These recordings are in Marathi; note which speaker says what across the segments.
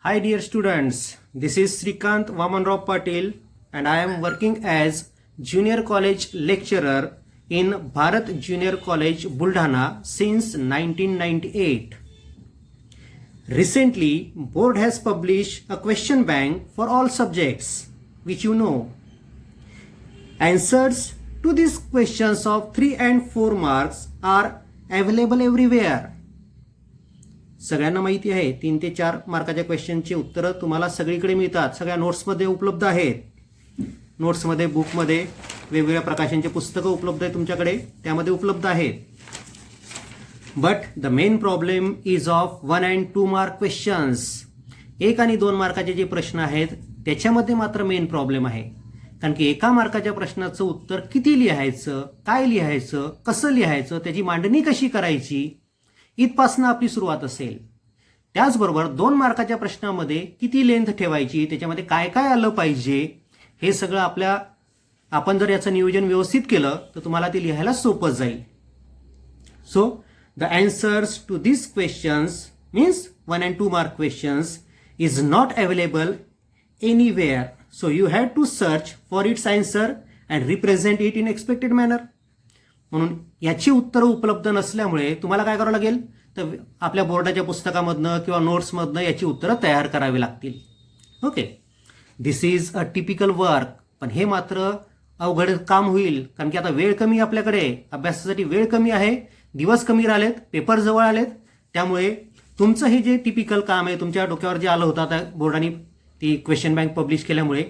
Speaker 1: Hi dear students, this is Srikant Vamanrao Patil and I am working as Junior College Lecturer in Bharat Junior College Buldhana since 1998. Recently, board has published a question bank for all subjects, which you know. Answers to these questions of 3 and 4 marks are available everywhere. सगळ्यांना माहिती आहे 3 ते 4 मार्काच्या क्वेश्चनची उत्तरं तुम्हाला सगळीकडे मिळतात. सगळ्या नोट्समध्ये उपलब्ध आहेत. नोट्समध्ये बुकमध्ये वेगवेगळ्या प्रकाशनचे पुस्तकं उपलब्ध आहेत तुमच्याकडे, त्यामध्ये उपलब्ध आहेत. But the main problem is of 1 and 2 mark questions. 1 आणि 2 मार्काचे जे प्रश्न आहेत त्याच्यामध्ये मात्र मेन प्रॉब्लेम आहे. कारण की 1 मार्काच्या प्रश्नाचं उत्तर किती लिहायचं, काय लिहायचं, कसं लिहायचं, त्याची मांडणी कशी करायची, इथपासून आपली सुरुवात असेल. त्याचबरोबर 2 मार्काच्या प्रश्नामध्ये किती लेंथ ठेवायची, त्याच्यामध्ये काय काय आलं पाहिजे, हे सगळं आपण जर याचं नियोजन व्यवस्थित केलं तर तुम्हाला ते लिहायला सोपं जाईल. So the answers to this questions means 1 and 2 mark questions is not available anywhere. So you have to search for its answer and represent it in expected manner. म्हणून याची उत्तरं उपलब्ध नसल्यामुळे तुम्हाला काय करावं लागेल, तर आपल्या बोर्डाच्या पुस्तकामधनं किंवा नोट्समधनं याची उत्तरं तयार करावी लागतील. Okay, this is a typical work. पण हे मात्र अवघड काम होईल, कारण की आता वेळ कमी आपल्याकडे, अभ्यासासाठी वेळ कमी आहे, दिवस कमी राहिलेत, पेपर जवळ आलेत. त्यामुळे तुमचं हे जे टिपिकल काम आहे, तुमच्या डोक्यावर जे आलं होतं आता बोर्डाने ती क्वेश्चन बँक पब्लिश केल्यामुळे,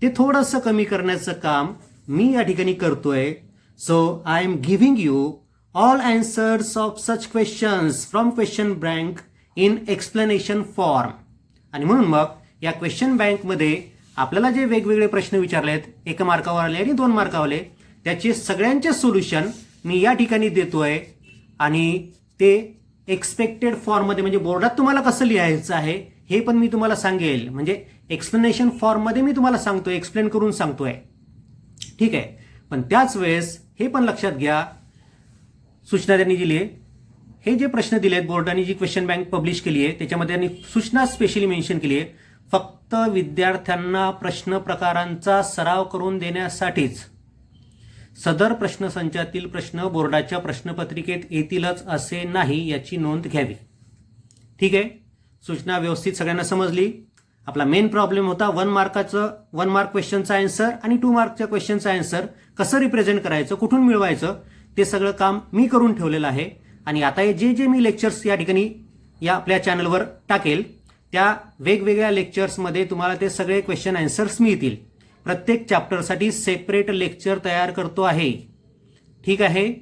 Speaker 1: ते थोडंसं कमी करण्याचं काम मी या ठिकाणी करतोय. So I am giving you all answers of such questions from question bank in explanation form. आणि म्हणून मग या क्वेश्चन बँकमध्ये आपल्याला जे वेगवेगळे प्रश्न विचारलेत, 1 मार्कावर आले आणि 2 मार्कावर, त्याचे सगळ्यांचे सोल्युशन मी या ठिकाणी देतोय. आणि ते एक्सपेक्टेड फॉर्ममध्ये, म्हणजे बोर्डात तुम्हाला कसं लिहायचं आहे हे पण मी तुम्हाला सांगेल. म्हणजे एक्सप्लेनेशन फॉर्ममध्ये मी तुम्हाला सांगतोय, एक्सप्लेन करून सांगतोय. ठीक आहे, पण त्याच वेळेस हे पण लक्षात घ्या, सूचना त्यांनी दिली आहे, हे जे प्रश्न दिले आहेत बोर्डाने जी क्वेश्चन बँक पब्लिश केली आहे त्याच्यामध्ये त्यांनी सूचना स्पेशली मेन्शन केली आहे, फक्त विद्यार्थ्यांना प्रश्न प्रकारांचा सराव करून देण्यासाठीच. सदर प्रश्नसंचातील प्रश्न बोर्डाच्या प्रश्नपत्रिकेत येतीलच असे नाही, याची नोंद घ्यावी. ठीक आहे, सूचना व्यवस्थित सगळ्यांना समजली. आपला मेन प्रॉब्लेम होता 1 मार्क क्वेश्चनचा आन्सर आणि 2 मार्कच्या क्वेश्चनचा आन्सर कसं रिप्रेझेंट करायचं, कुठून मिळवायचं, ते सगळं काम मी करून ठेवलेलं आहे. आणि आता हे जे मी लेक्चर्स या ठिकाणी या आपल्या चॅनलवर टाकेल, त्या वेगवेगळ्या लेक्चर्समध्ये तुम्हाला ते सगळे क्वेश्चन आन्सर्स मिळतील. प्रत्येक चॅप्टरसाठी सेपरेट लेक्चर तयार करतो आहे. ठीक आहे,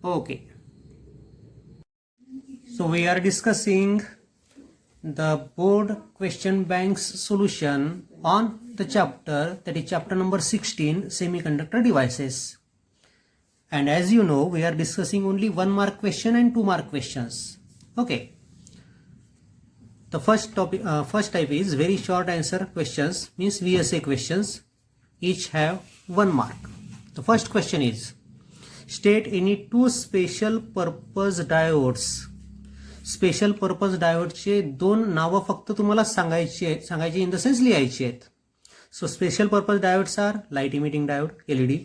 Speaker 1: okay. So we are discussing the board question bank's solution on the chapter, that is chapter number 16, semiconductor devices. And as you know, we are discussing only 1 mark question and 2 mark questions. Okay, the first type is very short answer questions, means VSA questions, each have 1 mark. The first question is, state any 2 special purpose diodes. Special purpose डायोडचे 2 नावं फक्त तुम्हाला सांगायची इन द सेन्स लिहायची आहेत. So special purpose diodes are light emitting diode LED,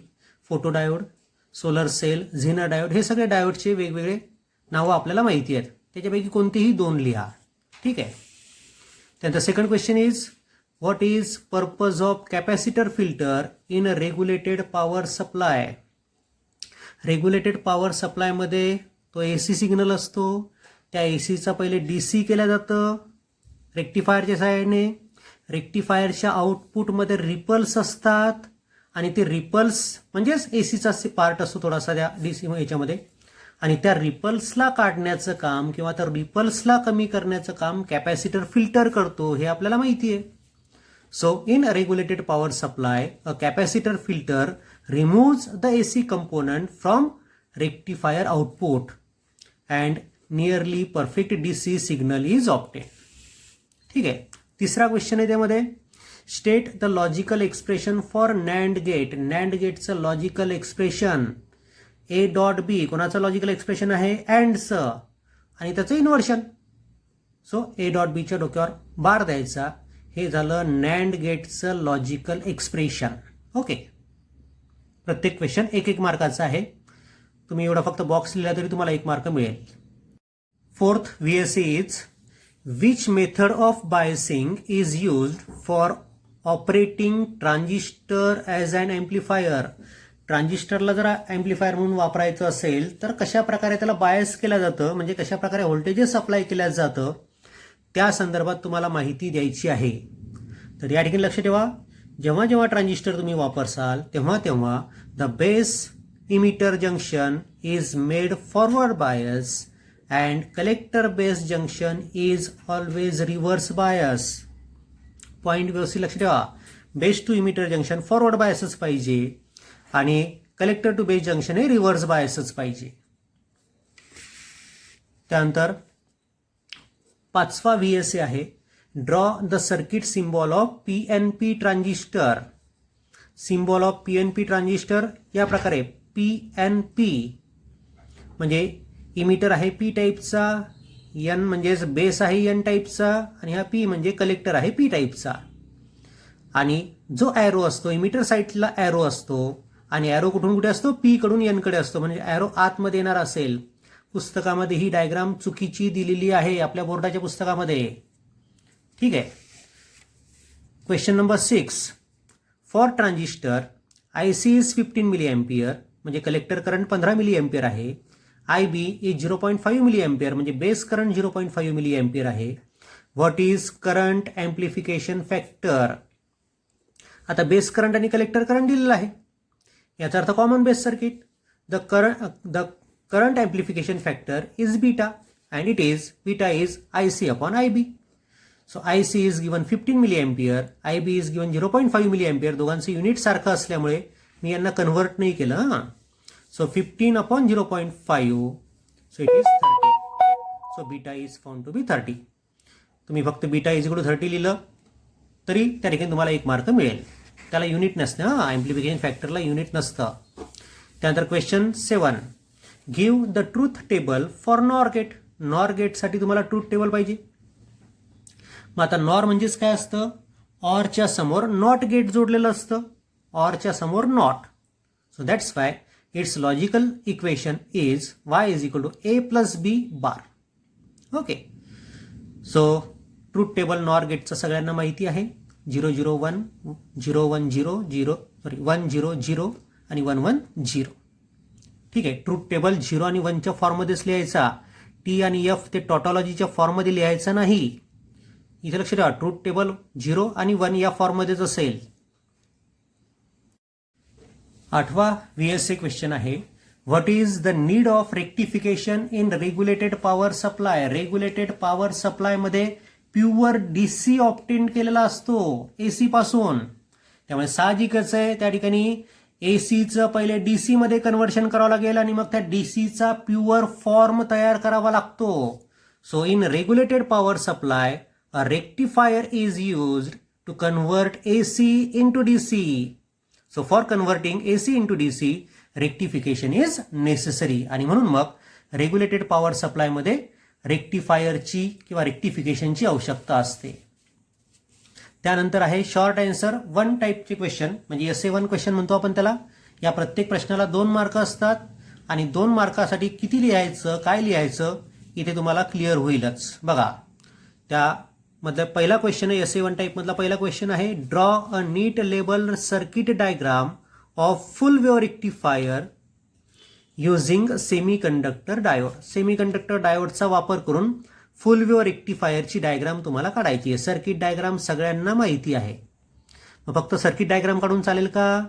Speaker 1: photo diode, solar cell, zener diode. हे सगळे डायोडचे वेगवेगळे नावं आपल्याला माहिती आहेत, त्याच्यापैकी कोणतेही 2 लिहा. ठीक आहे. त्यानंतर second question is, what is purpose of capacitor filter in a regulated power supply. Regulated power सप्लायमध्ये तो AC सिग्नल असतो, त्या एसीचा पहिले DC केलं जातं रेक्टिफायरच्या साहाय्याने. रेक्टिफायरच्या आउटपुटमध्ये रिपल्स असतात आणि ते रिपल्स म्हणजेच एसीचा पार्ट असतो थोडासा त्या DC याच्यामध्ये, आणि त्या रिपल्सला काढण्याचं काम किंवा त्या रिपल्सला कमी करण्याचं काम कॅपॅसिटर फिल्टर करतो, हे आपल्याला माहिती आहे. So in regulated power supply a capacitor filter removes the AC component from rectifier output and nearly perfect DC signal is obtain. ठीक आहे. तिसरा क्वेश्चन आहे त्यामध्ये, state the logical expression for NAND gate. NAND गेटचं लॉजिकल एक्सप्रेशन A.B कोणाचं लॉजिकल एक्सप्रेशन आहे, अँडचं, आणि त्याचं इन्व्हर्शन. सो A.Bच्या डोक्यावर बार द्यायचा. हे झालं नॅन्ड गेटचं लॉजिकल एक्सप्रेशन. ओके, प्रत्येक क्वेश्चन 1-1 मार्काचा आहे. तुम्ही एवढा फक्त बॉक्स लिहिला तरी तुम्हाला 1 मार्क मिळेल. Fourth VSA is which method of biasing is used for operating transistor as an amplifier. ट्रान्झिस्टरला जर एम्प्लिफायर म्हणून वापरायचं असेल तर कशा प्रकारे त्याला बायस केलं जातं, म्हणजे कशा प्रकारे व्होल्टेजेस अप्लाय केल्या जातं, त्या संदर्भात तुम्हाला माहिती द्यायची आहे. तर या ठिकाणी लक्ष ठेवा, जेव्हा जेव्हा ट्रान्झिस्टर तुम्ही वापरसाल तेव्हा तेव्हा the base emitter junction is made forward bias and collector base junction is always reverse bias. Point व्यवस्थित लक्ष ठेवा. Base to emitter junction forward बायसच पाहिजे आणि कलेक्टर टू बेस जंक्शन हे रिव्हर्स बायसच पाहिजे. त्यानंतर 5वा VSA आहे draw the circuit symbol of PNP transistor. Symbol of PNP transistor या प्रकारे PNP म्हणजे इमिटर आहे P टाईपचा, N म्हणजेच बेस आहे N टाईपचा आणि हा P म्हणजे कलेक्टर आहे P टाईपचा. आणि जो ॲरो असतो इमिटर साईडला ॲरो असतो आणि ॲरो कुठून कुठे असतो, P कडून N कडे असतो, म्हणजे ॲरो आतमध्ये येणार असेल. पुस्तकामध्ये ही डायग्राम चुकीची दिलेली आहे आपल्या बोर्डाच्या पुस्तकामध्ये. ठीक आहे. Question number 6 for transistor IC is 15 milliampere म्हणजे कलेक्टर करंट 15 मिलीएम्पियर आहे. IB इज 0.5 मिलीएम्पियर म्हणजे बेस करंट 0.5 मिलीएम्पियर आहे. What is current amplification factor. आता बेस करंट आणि कलेक्टर करंट दिलेला आहे, याचा अर्थ common base circuit. The current amplification factor is beta and it is beta is IC upon IB. So IC is given 15 milliampere, IB is given 0.5 milliampere. दोघांचं युनिट सारखं असल्यामुळे मी यांना कन्व्हर्ट नाही केलं. So 15 upon 0.5 so it is 30. So beta is found to be 30. तुम्ही फक्त बीटा इज इक्वल टू 30 लिहिलं तरी त्या ठिकाणी तुम्हाला 1 मार्क मिळेल. त्याला युनिट नसतं, एम्प्लिफिकेशन फॅक्टरला युनिट नसतं. त्यानंतर question 7 give the truth table for NOR gate. NOR गेटसाठी तुम्हाला ट्रूथ टेबल पाहिजे. मग आता नॉर म्हणजेच काय असतं, ऑरच्या समोर नॉट गेट जोडलेलं असतं, ऑरच्या समोर not. So that's why it's logical equation is y is equal to a plus b bar. Okay, so truth table NOR गेटचं सगळ्यांना माहिती आहे. 0 0 1 0 1 0 0 1 0 0 आणि 1 1 0. ठीक आहे. ट्रूथ टेबल 0 आणि 1च्या फॉर्ममध्येच लिहायचा. T आणि F ते टॉटॉलॉजीच्या फॉर्ममध्ये लिहायचा नाही. इथे लक्ष ठेवा, ट्रूथ टेबल 0 आणि 1 या फॉर्ममध्येच असेल. 8वा VSA क्वेश्चन आहे what is the need of rectification in regulated power supply. Regulated power सप्लायमध्ये प्युअर DC ऑप्टेन केलेला असतो AC पासून. त्यामुळे साहजिकच आहे त्या ठिकाणी ACचं पहिले DC मध्ये कन्व्हर्शन करावं लागेल आणि मग त्या DCचा प्युअर फॉर्म तयार करावा लागतो. So in regulated power supply a rectifier is used to convert AC into DC. So for converting AC into DC, rectification is necessary. आणि म्हणून मग रेग्युलेटेड पॉवर सप्लाय मध्ये रेक्टिफायरची किंवा रेक्टिफिकेशनची आवश्यकता असते. त्यानंतर आहे शॉर्ट आन्सर 1 टाईपचे क्वेश्चन म्हणजे SA1 क्वेश्चन म्हणतो आपण त्याला. या प्रत्येक प्रश्नाला 2 मार्क असतात आणि 2 मार्कासाठी किती लिहायचं, काय लिहायचं इथे तुम्हाला क्लिअर होईलच. बघा, त्यामधला पहिला क्वेश्चन आहे SA1 टाईप मधला पहिला क्वेश्चन आहे draw a neat label circuit diagram of full wave rectifier using semiconductor diode. Semiconductor डायोडचा वापर करून फुल वेव्ह रेक्टिफायरची डायग्राम तुम्हाला काढायची आहे. सर्किट डायग्राम सगळ्यांना माहिती आहे. मग फक्त सर्किट डायग्राम काढून चालेल का.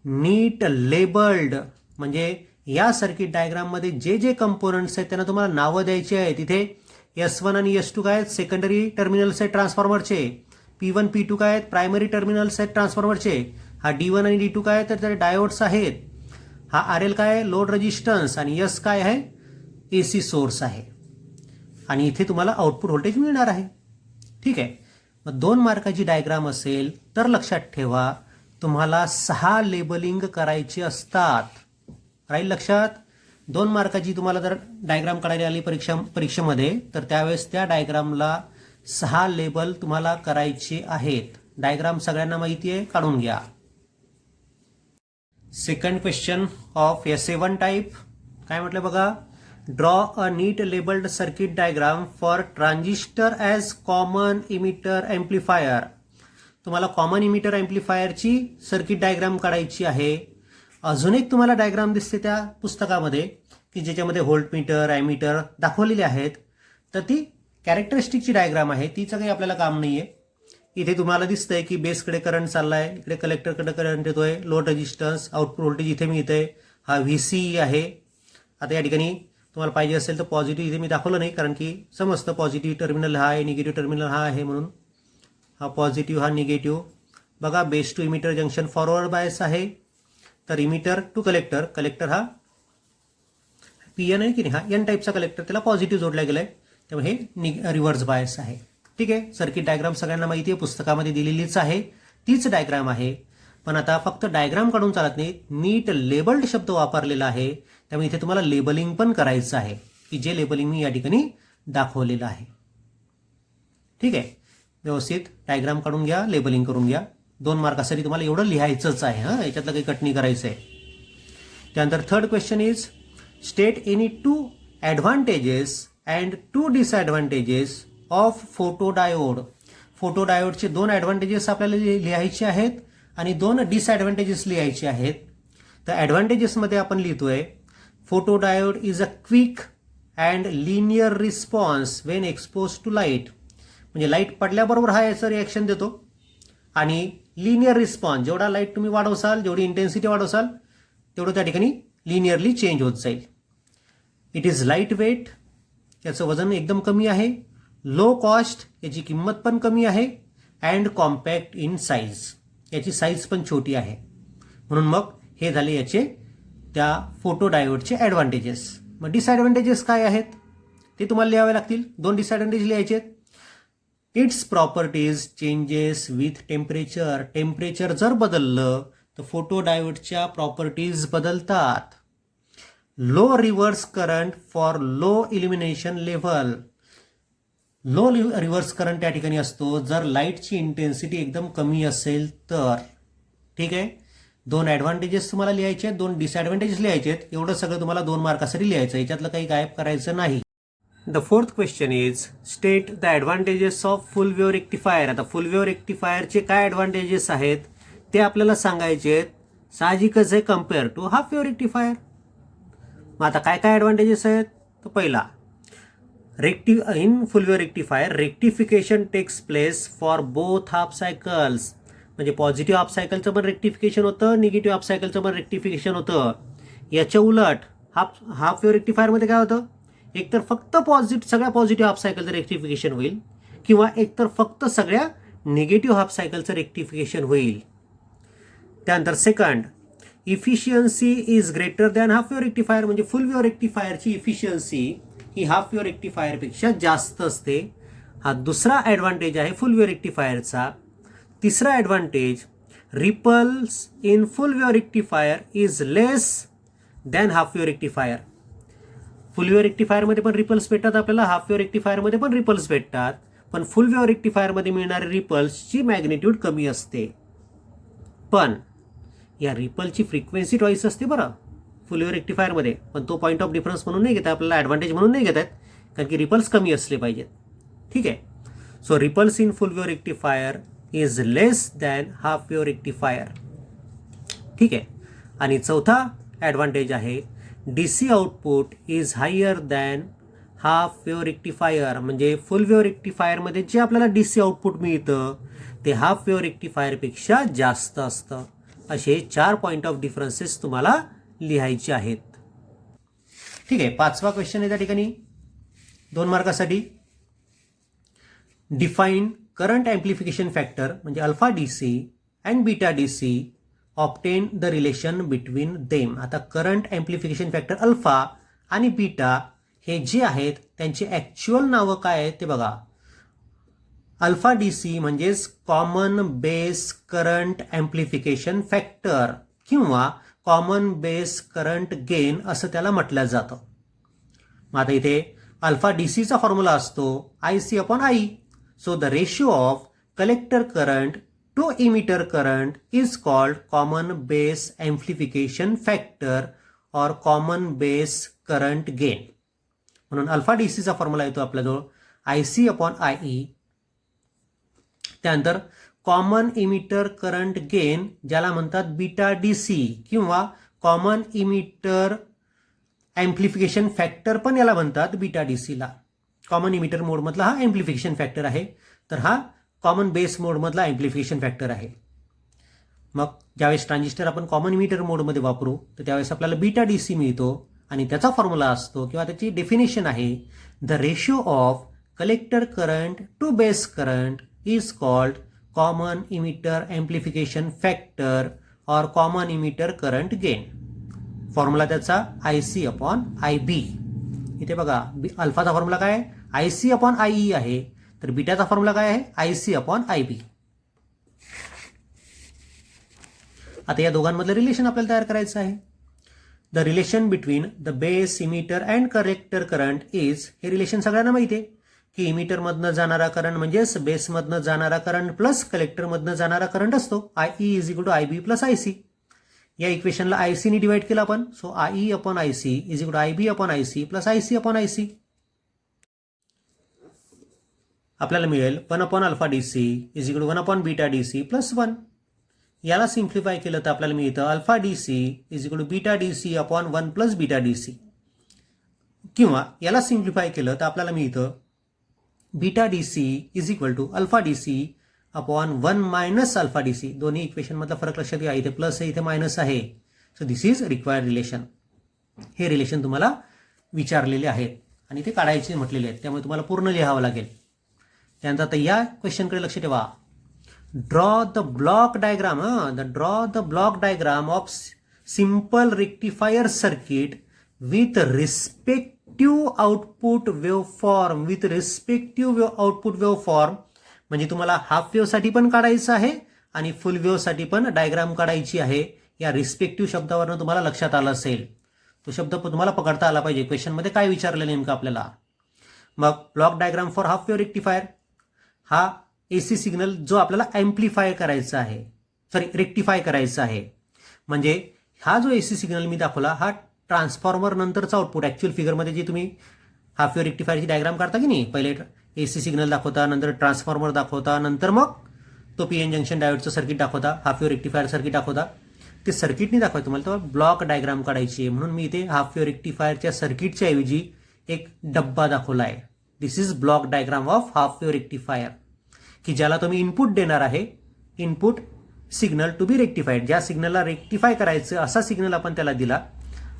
Speaker 1: नीट लेबल्ड म्हणजे या सर्किट डायग्राममध्ये जे जे कंपोनंट्स आहेत त्यांना तुम्हाला नावं द्यायची आहेत. इथे S1 आणि S2 काय आहेत, सेकंडरी टर्मिनल्स आहेत ट्रान्सफॉर्मरचे. P1 P2 काय आहेत, प्रायमरी टर्मिनल्स आहेत ट्रान्सफॉर्मरचे. हा D1 आणि D2 काय आहेत, तर ते डायोड्स आहेत. हा RL काय आहे, लोड रेजिस्टन्स. आणि S काय आहे, AC सोर्स आहे. आणि इथे तुम्हाला आउटपुट व्होल्टेज मिळणार आहे. ठीक आहे. मग 2 मार्काची डायग्राम असेल तर लक्षात ठेवा तुम्हाला 6 लेबलिंग करायची असतात. राहील लक्षात. 2 मार्काची तुम्हाला जर डायग्राम काढायला आली परीक्षेमध्ये तर त्यावेळेस त्या डायग्रामला 6 लेबल तुम्हाला करायचे आहेत. डायग्राम सगळ्यांना माहिती आहे, काढून घ्या. Second question of SA1 type काय म्हटलं बघा. Draw a neat labelled circuit diagram for transistor as common emitter amplifier. तुम्हाला कॉमन इमिटर एम्प्लिफायरची सर्किट डायग्राम काढायची आहे. अजून एक तुम्हाला डायग्राम दिसते त्या पुस्तकामध्ये की ज्याच्यामध्ये व्होल्टमीटर ॲमीटर दाखवलेले आहेत. तर ती कॅरेक्टरिस्टिकची डायग्राम आहे, तिचं काही आपल्याला काम नाही आहे. इथे तुम्हाला दिसतंय की बेसकडे करंट चाललाय, इकडे कलेक्टरकडे करंट येतोय, लोड रेजिस्टन्स, आउटपुट व्होल्टेज इथे मिळतंय, हा VCE आहे. आता या ठिकाणी तुम्हाला पाहिजे असेल तर पॉझिटिव्ह इथे मी दाखवलं नाही कारण की समजतं पॉझिटिव्ह टर्मिनल हा आहे, निगेटिव्ह टर्मिनल हा आहे, म्हणून हा पॉझिटिव्ह हा निगेटिव्ह. बघा base to emitter junction forward bias आहे. तर इमिटर टू कलेक्टर, कलेक्टर हा PN आहे की नाही, हा N टाईपचा कलेक्टर, त्याला पॉझिटिव्ह जोडला गेलाय, त्यामुळे हे रिव्हर्स बायस आहे. ठीक आहे. सर्किट डायग्राम सगळ्यांना माहिती आहे, पुस्तकामध्ये दिलेलीच आहे, तीच डायग्राम आहे. पण आता फक्त डायग्राम काढून चालत नाही, नीट लेबल्ड शब्द वापरलेला आहे, त्यामुळे इथे तुम्हाला लेबलिंग पण करायचं आहे की जे लेबलिंग मी या ठिकाणी दाखवलेलं आहे. ठीक आहे. व्यवस्थित डायग्राम काढून घ्या, लेबलिंग करून घ्या. 2 मार्कासाठी तुम्हाला एवढं लिहायचंच आहे, हां, याच्यातलं काही कट नाही करायचं आहे. त्यानंतर third question is state any 2 advantages and 2 disadvantages of photodiode. फोटोडायोडचे 2 ॲडव्हान्टेजेस आपल्याला लिहायचे आहेत आणि 2 डिसॲडव्हान्टेजेस लिहायचे आहेत. तर ॲडव्हान्टेजेसमध्ये आपण लिहितोय photodiode is a quick and linear response when expose to light. म्हणजे लाईट पडल्याबरोबर हा याचं रिॲक्शन देतो आणि लिनियर रिस्पॉन्स, जेवढा लाईट तुम्ही वाढवसाल, जेवढी इंटेन्सिटी वाढवसाल, तेवढं त्या ठिकाणी लिनियरली चेंज होत जाईल. इट इज लाईट वेट, याचं वजन एकदम कमी आहे. लो कॉस्ट, याची किंमत पण कमी आहे. अँड कॉम्पॅक्ट इन साईज, याची साईज पण छोटी आहे. म्हणून मग हे झाले याचे त्या फोटोडायोडचे ॲडव्हान्टेजेस. मग डिसॲडव्हान्टेजेस काय आहेत ते तुम्हाला लिहावे लागतील. 2 डिसॲडव्हान्टेज लिहायचे आहेत. It's properties changes with temperature. Temperature जर बदललं तर फोटोडायोडच्या प्रॉपर्टीज बदलतात. Low reverse current for low illumination level. Low reverse current त्या ठिकाणी असतो जर लाईटची इंटेन्सिटी एकदम कमी असेल तर. ठीक आहे. 2 ॲडव्हान्टेजेस तुम्हाला लिहायचे आहेत, 2 डिसॲडव्हान्टेजेस लिहायचे आहेत. एवढं सगळं तुम्हाला 2 मार्कासाठी लिहायचं, याच्यातलं काही गायब करायचं नाही. The fourth question is state the advantages of full wave rectifier. आता फुल वेव्ह रेक्टिफायरचे काय ॲडव्हान्टेजेस आहेत ते आपल्याला सांगायचे आहेत. साहजिकच आहे compare to half wave rectifier. मग आता काय काय ॲडव्हान्टेजेस आहेत. तर पहिला, in full wave rectifier rectification takes place for both half cycles. म्हणजे पॉझिटिव्ह हाफ सायकलचं पण रेक्टिफिकेशन होतं, निगेटिव्ह हाफ सायकलचं पण रेक्टिफिकेशन होतं. याच्या उलट हाफ वेव्ह रेक्टिफायरमध्ये काय होतं, एकतर फक्त सगळ्या पॉझिटिव्ह हाफ सायकलचं रेक्टिफिकेशन होईल किंवा एकतर फक्त सगळ्या निगेटिव्ह हाफ सायकलचं रेक्टिफिकेशन होईल. त्यानंतर second, efficiency is greater than half wave rectifier. म्हणजे फुल वेव्ह रेक्टिफायरची इफिशियन्सी ही हाफ वेव्ह रेक्टिफायरपेक्षा जास्त असते. हा दुसरा ॲडव्हान्टेज आहे फुल वेव्ह रेक्टिफायरचा. तिसरा advantage, ripples in full wave rectifier is less than half wave rectifier. Full wave रेक्टिफायरमध्ये पण रिपल्स भेटतात आपल्याला, हाफ वेव्ह रेक्टिफायरमध्ये पण रिपल्स भेटतात, पण फुल वेव्ह रेक्टिफायरमध्ये मिळणारे रिपल्सची मॅग्निट्यूड कमी असते. पण या रिपलची फ्रिक्वेन्सी टॉईस असते बरं फुल वेव्ह रेक्टिफायरमध्ये, पण तो पॉईंट ऑफ डिफरन्स म्हणून नाही घेतात आपल्याला, ॲडव्हान्टेज म्हणून नाही घेत आहेत, कारण की रिपल्स कमी असले पाहिजेत. ठीक आहे. So ripples in full wave rectifier is less than half wave rectifier. ठीक आहे. आणि चौथा ॲडव्हान्टेज आहे DC output is higher than half wave rectifier. म्हणजे फुल वेव्ह रेक्टिफायरमध्ये जे आपल्याला DC आउटपुट मिळतं ते हाफ वेव्ह रेक्टिफायरपेक्षा जास्त असतं. असे 4 पॉईंट ऑफ डिफरन्सेस तुम्हाला लिहायचे आहेत. ठीक आहे. 5वा क्वेश्चन आहे त्या ठिकाणी 2 मार्कासाठी. डिफाईन करंट ॲम्प्लिफिकेशन फॅक्टर म्हणजे alpha DC and beta DC, obtain the relation between them. आता करंट ॲम्प्लिफिकेशन फॅक्टर अल्फा आणि बीटा हे जे आहेत त्यांची ॲक्च्युअल नावं काय आहेत ते बघा. अल्फा DC म्हणजेच common base current amplification factor किंवा कॉमन बेस करंट गेन असं त्याला म्हटलं जातं. मग आता इथे अल्फा DCचा फॉर्म्युला असतो IC/I. So the ratio of collector current to emitter current is called common base amplification factor or common base current gain. म्हणून अल्फा डीसीचा फॉर्म्युला येतो आपल्याजवळ IC अपॉन IE. त्यानंतर कॉमन इमिटर करंट गेन ज्याला म्हणतात बीटा डीसी किंवा कॉमन इमिटर एम्प्लिफिकेशन फॅक्टर पण याला म्हणतात बीटा डीसीला. कॉमन इमिटर मोडमधला हा एम्प्लिफिकेशन फॅक्टर आहे, तर हा कॉमन बेस मोडमधला एम्प्लिफिकेशन फॅक्टर आहे. मग ज्यावेळेस ट्रान्झिस्टर आपण कॉमन इमिटर मोडमध्ये वापरू तर त्यावेळेस आपल्याला बीटा डीसी मिळतो आणि त्याचा फॉर्म्युला असतो किंवा त्याची डेफिनेशन आहे the ratio of collector current to base current is called common emitter amplification factor और common emitter current gain. Formula त्याचा IC अपॉन IB. इथे बघा अल्फाचा फॉर्म्युला काय आहे IC अपॉन IE आहे, तर बीटाचा फॉर्म्युला काय आहे IC अपॉन IB. आता या दोघांमधलं रिलेशन आपल्याला तयार करायचं आहे. The relation between the base emitter and collector current is, हे रिलेशन सगळ्यांना माहिती आहे की इमिटरमधनं जाणारा करंट म्हणजेच बेसमधनं जाणारा करंट प्लस कलेक्टरमधनं जाणारा करंट असतो. IE is equal to IB plus IC. या इक्वेशनला IC ने डिवाइड केलं आपण, so IE upon IC is equal to IB upon IC plus IC upon IC. आपल्याला मिळेल 1 upon alpha DC is equal to 1 upon beta DC plus 1. याला सिम्प्लिफाय केलं तर आपल्याला मिळतं alpha DC is equal to beta DC upon 1 plus beta DC. किंवा याला सिम्प्लिफाय केलं तर आपल्याला मिळतं beta DC is equal to alpha DC upon 1 minus alpha DC. दोन्ही इक्वेशन मधला फरक लक्षात घ्या, इथे प्लस आहे इथे मायनस आहे. So this is required relation. हे रिलेशन तुम्हाला विचारलेले आहेत आणि ते काढायचे म्हटलेले आहेत, त्यामुळे तुम्हाला पूर्ण लिहावं लागेल. त्यानंतर आता या क्वेश्चनकडे लक्ष ठेवा. Draw the block diagram draw the block diagram of simple rectifier circuit with respective output waveform. With respective output waveform म्हणजे तुम्हाला हाफ वेव्हसाठी पण काढायचं आहे आणि फुल वेव्हसाठी पण डायग्राम काढायची आहे. या रिस्पेक्टिव्ह शब्दावरनं तुम्हाला लक्षात आलं असेल, तो शब्द तुम्हाला पकडता आला पाहिजे. क्वेश्चनमध्ये काय विचारलं नेमकं आपल्याला. मग block diagram for half wave rectifier, हा AC सिग्नल जो आपल्याला एम्प्लिफाय करायचा आहे, रेक्टिफाय करायचा आहे. म्हणजे हा जो AC सिग्नल मी दाखवला हा ट्रान्सफॉर्मर नंतरचा आउटपुट. ऍक्च्युअल फिगरमध्ये जे तुम्ही हाफ वेव्ह रेक्टिफायरची डायग्राम काढता की नाही, पहिले AC सिग्नल दाखवता, नंतर ट्रान्सफॉर्मर दाखवता, नंतर मग तो PN जंक्शन डायोडचं सर्किट दाखवता, हाफ वेव्ह रेक्टिफायर सर्किट दाखवता. ते सर्किटनी दाखवायचं तुम्हाला, तेव्हा ब्लॉक डायग्राम काढायची आहे. म्हणून मी इथे हाफ वेव्ह रेक्टिफायरच्या सर्किटच्या ऐवजी एक डब्बा दाखवला आहे. This is block diagram of half wave rectifier, की ज्याला तुम्ही इनपुट देणार आहे, input signal to be rectified. ज्या सिग्नलला रेक्टिफाय करायचं असा सिग्नल आपण त्याला दिला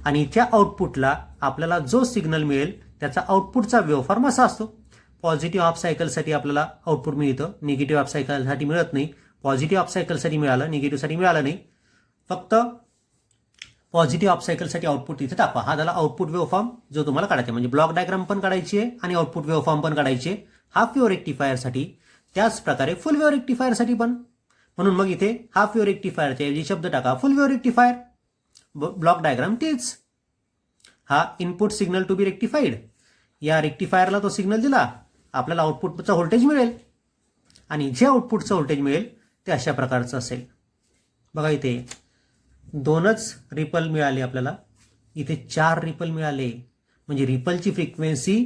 Speaker 1: आणि त्या आउटपुटला आपल्याला जो सिग्नल मिळेल त्याचा आउटपुटचा वेव्हफॉर्म असा असतो. पॉझिटिव्ह हाफ सायकलसाठी आपल्याला आउटपुट मिळतं, निगेटिव्ह हाफ सायकलसाठी मिळत नाही. पॉझिटिव्ह हाफ सायकलसाठी मिळालं, निगेटिव्हसाठी मिळालं नाही. फक्त पॉझिटिव्ह हाफ सायकलसाठी आउटपुट इथे दाखवा. हा झाला आउटपुट वेव्हफॉर्म जो तुम्हाला काढायचा. म्हणजे ब्लॉक डायग्राम पण काढायची आहे आणि आउटपुट वेव्हफॉर्म पण काढायचे हाफ वेव्ह रेक्टिफायरसाठी. त्याच प्रकारे फुल वेव्ह रेक्टिफायरसाठी पण. म्हणून मग इथे हाफ वेव्ह रेक्टिफायरच्या ऐवजी शब्द टाका full wave rectifier. Block diagram तेच. हा input signal to be rectified, या रेक्टिफायरला तो सिग्नल दिला, आपल्याला आउटपुटचा व्होल्टेज मिळेल आणि जे आउटपुटचं व्होल्टेज मिळेल ते अशा प्रकारचं असेल. बघा इथे 2च रिपल मिळाले आपल्याला, इथे 4 रिपल मिळाले. म्हणजे रिपलची फ्रिक्वेन्सी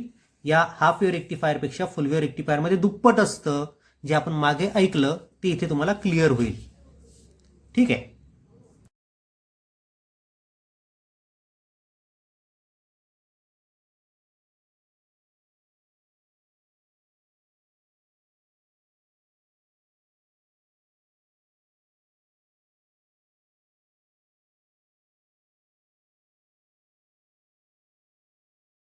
Speaker 1: या हाफ वेव्ह रेक्टिफायरपेक्षा फुल वेव्ह रेक्टिफायरमध्ये दुप्पट असतं. जे आपण मागे ऐकलं ते इथे तुम्हाला क्लिअर होईल. ठीक आहे.